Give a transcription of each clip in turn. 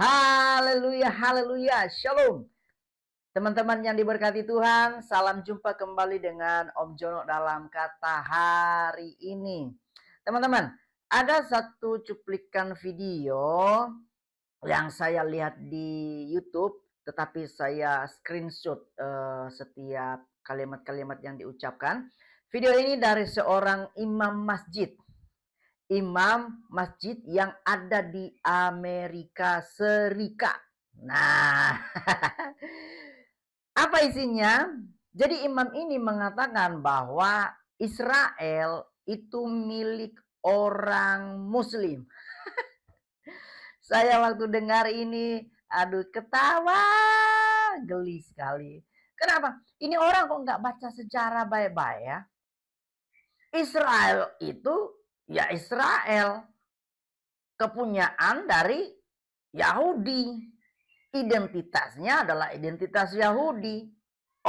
Haleluya, haleluya, shalom. Teman-teman yang diberkati Tuhan, salam jumpa kembali dengan Om Jono dalam kata hari ini. Teman-teman, ada satu cuplikan video yang saya lihat di YouTube, tetapi saya screenshot setiap kalimat-kalimat yang diucapkan. Video ini dari seorang imam masjid yang ada di Amerika Serikat. Nah, apa isinya? Jadi imam ini mengatakan bahwa Israel itu milik orang Muslim. Saya waktu dengar ini, aduh ketawa, geli sekali. Kenapa? Ini orang kok nggak baca sejarah baik-baik ya? Israel itu ya Israel, kepunyaan dari Yahudi. Identitasnya adalah identitas Yahudi,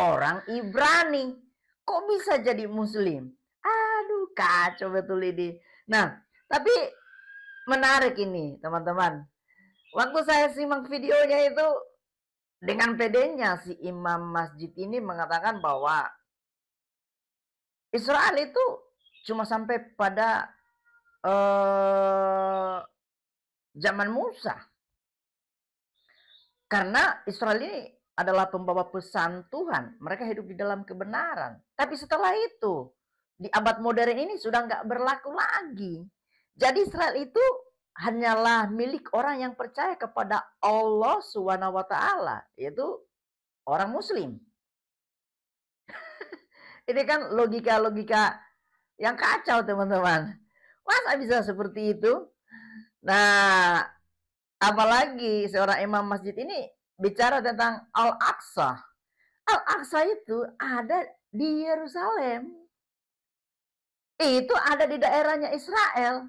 orang Ibrani. Kok bisa jadi Muslim? Aduh, kacau betul ini. Nah, tapi menarik ini, teman-teman. Waktu saya simak videonya itu, dengan pedenya si imam masjid ini mengatakan bahwa Israel itu cuma sampai pada zaman Musa. Karena Israel ini adalah pembawa pesan Tuhan. Mereka hidup di dalam kebenaran. Tapi setelah itu, di abad modern ini sudah nggak berlaku lagi. Jadi Israel itu hanyalah milik orang yang percaya kepada Allah Subhanahu wa taala, yaitu orang Muslim. Ini kan logika-logika yang kacau, teman-teman. Masa bisa seperti itu? Nah, apalagi seorang imam masjid ini bicara tentang Al-Aqsa. Al-Aqsa itu ada di Yerusalem. Itu ada di daerahnya Israel.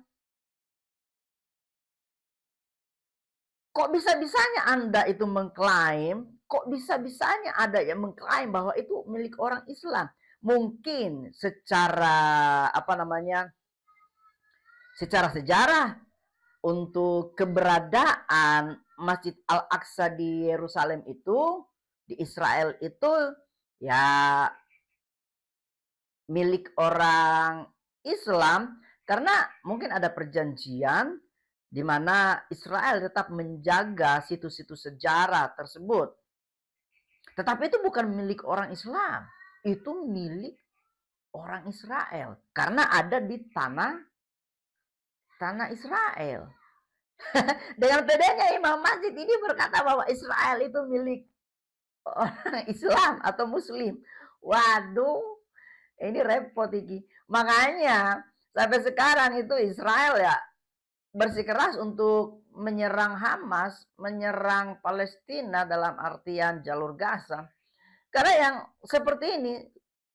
Kok bisa-bisanya Anda itu mengklaim, kok bisa-bisanya ada yang mengklaim bahwa itu milik orang Islam? Mungkin secara secara sejarah untuk keberadaan Masjid Al-Aqsa di Yerusalem itu, di Israel itu ya milik orang Islam, karena mungkin ada perjanjian di mana Israel tetap menjaga situs-situs sejarah tersebut. Tetapi itu bukan milik orang Islam, itu milik orang Israel karena ada di tanah Israel. Dengan bedanya imam masjid ini berkata bahwa Israel itu milik orang Islam atau Muslim. Waduh, ini repot ini. Makanya sampai sekarang itu Israel ya bersikeras untuk menyerang Hamas, menyerang Palestina dalam artian jalur Gaza. Karena yang seperti ini,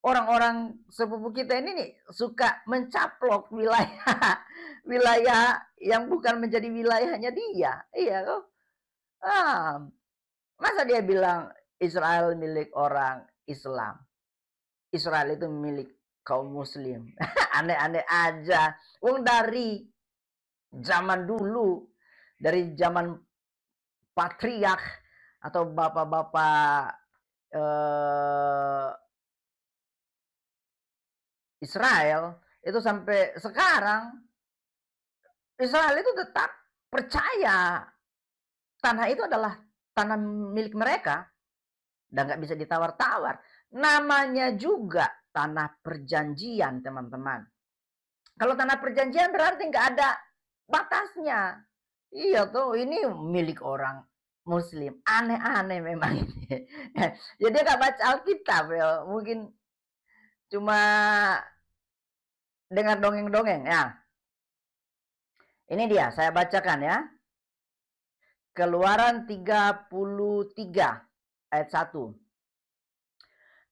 orang-orang sepupu kita ini nih suka mencaplok wilayah wilayah yang bukan menjadi wilayahnya dia. Iya kok. Masa dia bilang Israel milik orang Islam, Israel itu milik kaum Muslim. Aneh-aneh aja. Wong dari zaman dulu, dari zaman patriark atau bapak-bapak Israel itu sampai sekarang Israel itu tetap percaya tanah itu adalah tanah milik mereka dan nggak bisa ditawar-tawar. Namanya juga tanah perjanjian, teman-teman. Kalau tanah perjanjian berarti nggak ada batasnya. Iya tuh, ini milik orang Muslim. Aneh-aneh memang ini. Jadi dia nggak baca Alkitab ya. Mungkin cuma dengar dongeng-dongeng ya. Ini dia, saya bacakan ya. Keluaran 33 ayat 1.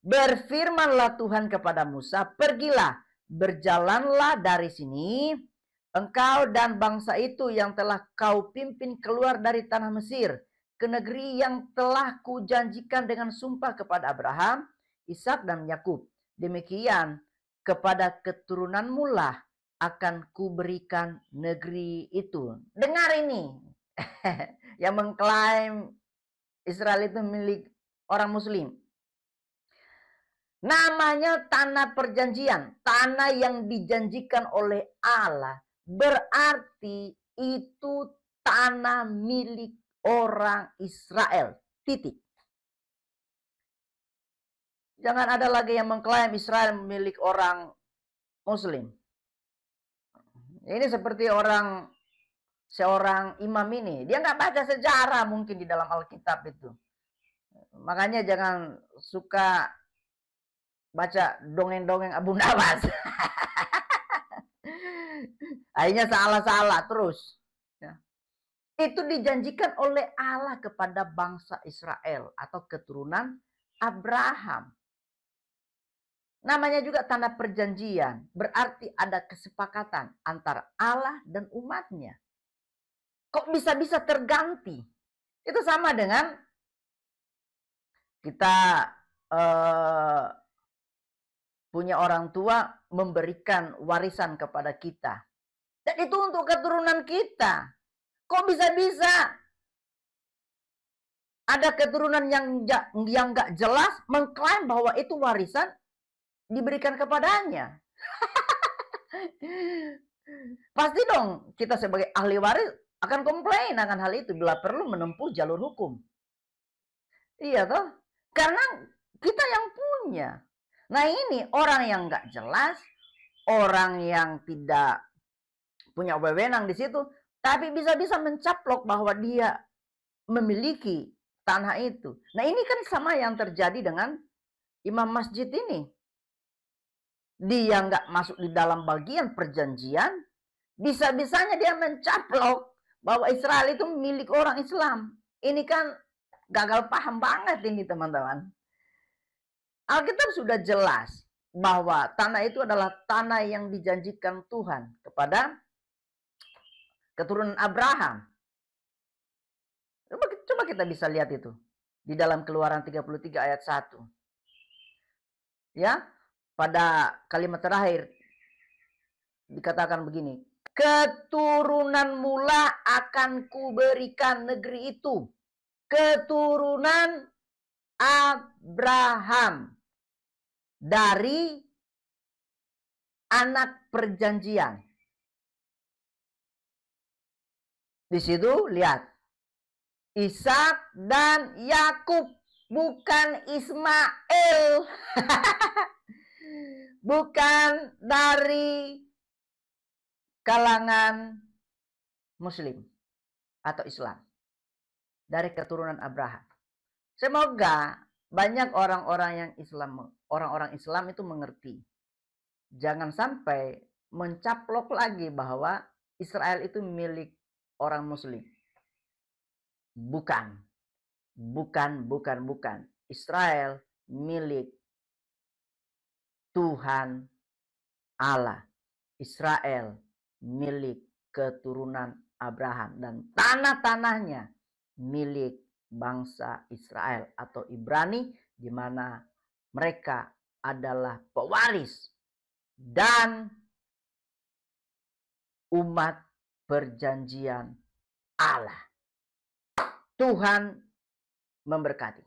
Berfirmanlah Tuhan kepada Musa, pergilah, berjalanlah dari sini, engkau dan bangsa itu yang telah kau pimpin keluar dari tanah Mesir, ke negeri yang telah kujanjikan dengan sumpah kepada Abraham, Ishak dan Yakub. Demikian kepada keturunanmu lah akan kuberikan negeri itu. Dengar ini. yang mengklaim Israel itu milik orang Muslim. Namanya tanah perjanjian, tanah yang dijanjikan oleh Allah. Berarti itu tanah milik orang Israel. Titik. Jangan ada lagi yang mengklaim Israel milik orang Muslim. Ini seperti seorang imam ini. Dia nggak baca sejarah mungkin di dalam Alkitab itu. Makanya jangan suka baca dongeng-dongeng Abu Nawas. Akhirnya salah-salah terus. Ya. Itu dijanjikan oleh Allah kepada bangsa Israel atau keturunan Abraham. Namanya juga tanah perjanjian. Berarti ada kesepakatan antara Allah dan umatnya. Kok bisa-bisa terganti? Itu sama dengan kita punya orang tua memberikan warisan kepada kita. Dan itu untuk keturunan kita. Kok bisa-bisa ada keturunan yang nggak jelas mengklaim bahwa itu warisan diberikan kepadanya? Pasti dong kita sebagai ahli waris akan komplain akan hal itu bila perlu menempuh jalur hukum. Iya toh? Karena kita yang punya. Nah ini orang yang nggak jelas, orang yang tidak punya wewenang di situ, tapi bisa-bisa mencaplok bahwa dia memiliki tanah itu. Nah ini kan sama yang terjadi dengan imam masjid ini. Dia nggak masuk di dalam bagian perjanjian, bisa-bisanya dia mencaplok bahwa Israel itu milik orang Islam. Ini kan gagal paham banget ini teman-teman. Alkitab sudah jelas bahwa tanah itu adalah tanah yang dijanjikan Tuhan kepada keturunan Abraham. Coba kita bisa lihat itu di dalam Keluaran 33 ayat 1. Ya, pada kalimat terakhir dikatakan begini, keturunan mula akan kuberikan negeri itu, keturunan Abraham dari anak perjanjian. Di situ lihat, Ishak dan Yakub, bukan Ismail. Bukan dari kalangan Muslim atau Islam. Dari keturunan Abraham. Semoga banyak orang-orang yang orang-orang Islam itu mengerti. Jangan sampai mencaplok lagi bahwa Israel itu milik orang Muslim. Bukan. Israel milik Tuhan Allah. Israel milik keturunan Abraham dan tanah-tanahnya milik bangsa Israel atau Ibrani, di mana mereka adalah pewaris dan umat perjanjian Allah. Tuhan memberkati.